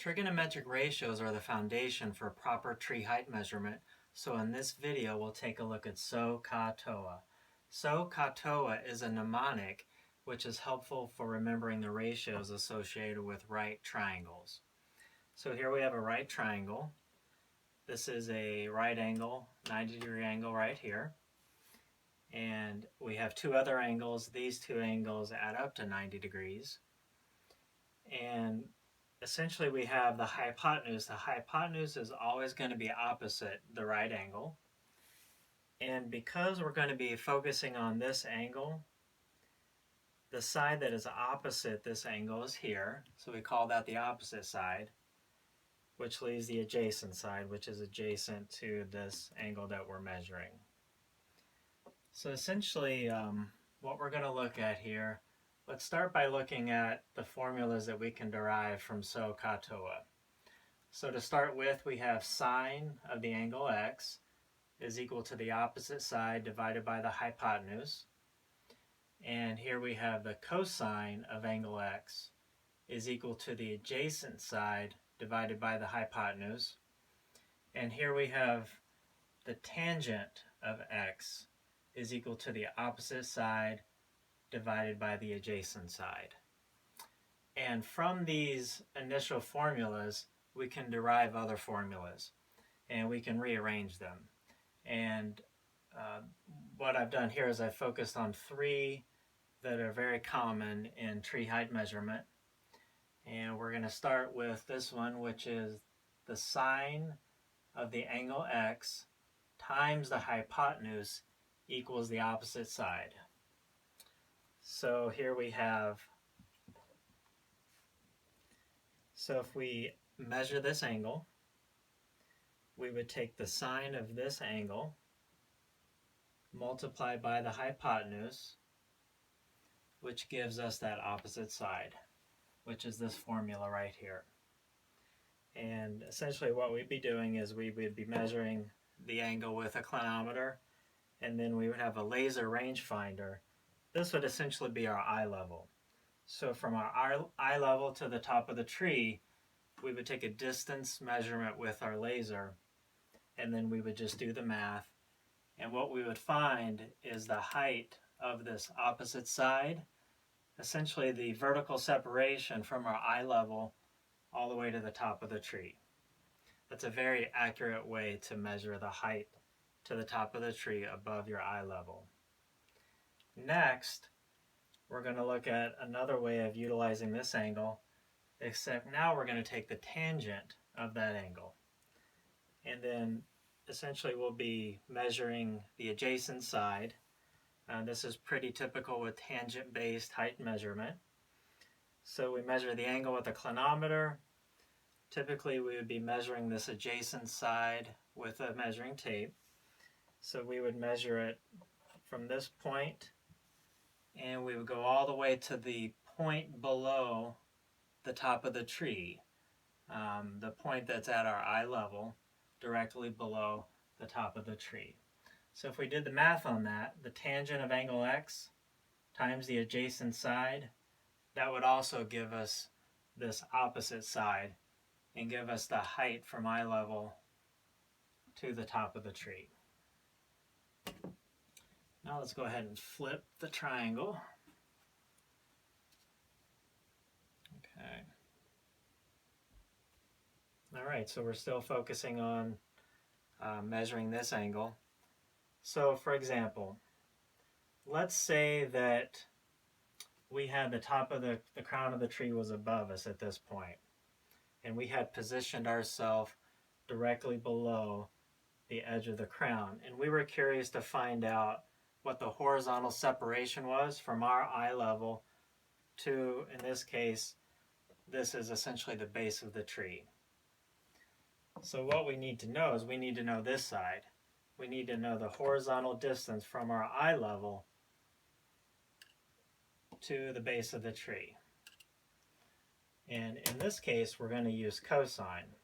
Trigonometric ratios are the foundation for proper tree height measurement, so in this video we'll take a look at SOH CAH TOA. SOH CAH TOA is a mnemonic which is helpful for remembering the ratios associated with right triangles. So here we have a right triangle. This is a right angle, 90-degree angle right here. And we have two other angles. These two angles add up to 90 degrees. And essentially we have the hypotenuse. The hypotenuse is always going to be opposite the right angle. And because we're going to be focusing on this angle, the side that is opposite this angle is here. So we call that the opposite side, which leaves the adjacent side, which is adjacent to this angle that we're measuring. So essentially what we're going to look at here, let's start by looking at the formulas that we can derive from SOH CAH TOA. So to start with, we have sine of the angle x is equal to the opposite side divided by the hypotenuse. And here we have the cosine of angle x is equal to the adjacent side divided by the hypotenuse. And here we have the tangent of x is equal to the opposite side divided by the adjacent side. And from these initial formulas, we can derive other formulas, and we can rearrange them. And what I've done here is I've focused on three that are very common in tree height measurement. And we're going to start with this one, which is the sine of the angle x times the hypotenuse equals the opposite side. So here we have, so if we measure this angle, we would take the sine of this angle multiplied by the hypotenuse, which gives us that opposite side, which is this formula right here. And essentially what we'd be doing is we would be measuring the angle with a clinometer, and then we would have a laser rangefinder. This would essentially be our eye level. So from our eye level to the top of the tree, we would take a distance measurement with our laser, and then we would just do the math. And what we would find is the height of this opposite side, essentially the vertical separation from our eye level all the way to the top of the tree. That's a very accurate way to measure the height to the top of the tree above your eye level. Next, we're going to look at another way of utilizing this angle, except now we're going to take the tangent of that angle. And then essentially we'll be measuring the adjacent side. This is pretty typical with tangent-based height measurement. So we measure the angle with a clinometer. Typically we would be measuring this adjacent side with a measuring tape. So we would measure it from this point, and we would go all the way to the point below the top of the tree, the point that's at our eye level, directly below the top of the tree. So if we did the math on that, the tangent of angle x times the adjacent side, that would also give us this opposite side and give us the height from eye level to the top of the tree. Now let's go ahead and flip the triangle. Okay. All right, so we're still focusing on measuring this angle. So for example, let's say that we had the top of the crown of the tree was above us at this point, and we had positioned ourselves directly below the edge of the crown, and we were curious to find out what the horizontal separation was from our eye level to, in this case, this is essentially the base of the tree. So what we need to know is we need to know this side. We need to know the horizontal distance from our eye level to the base of the tree. And in this case, we're going to use cosine.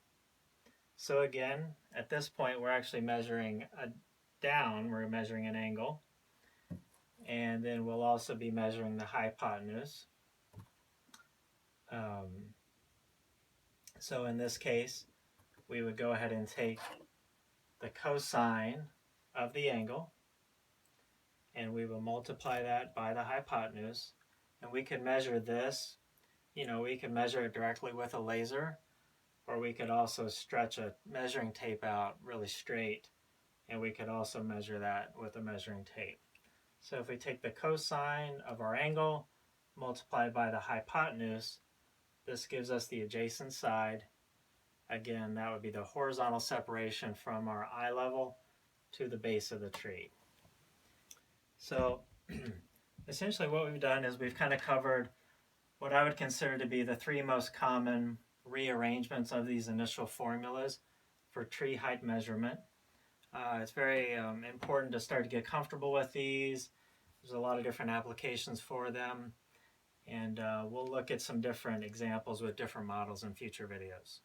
So again, at this point, we're actually measuring down, we're measuring an angle. And then we'll also be measuring the hypotenuse. So in this case, we would go ahead and take the cosine of the angle, and we will multiply that by the hypotenuse. And we can measure this, we can measure it directly with a laser, or we could also stretch a measuring tape out really straight, and we could also measure that with a measuring tape. So if we take the cosine of our angle multiplied by the hypotenuse, this gives us the adjacent side. Again, that would be the horizontal separation from our eye level to the base of the tree. So essentially what we've done is we've kind of covered what I would consider to be the three most common rearrangements of these initial formulas for tree height measurement. It's very important to start to get comfortable with these. There's a lot of different applications for them, and we'll look at some different examples with different models in future videos.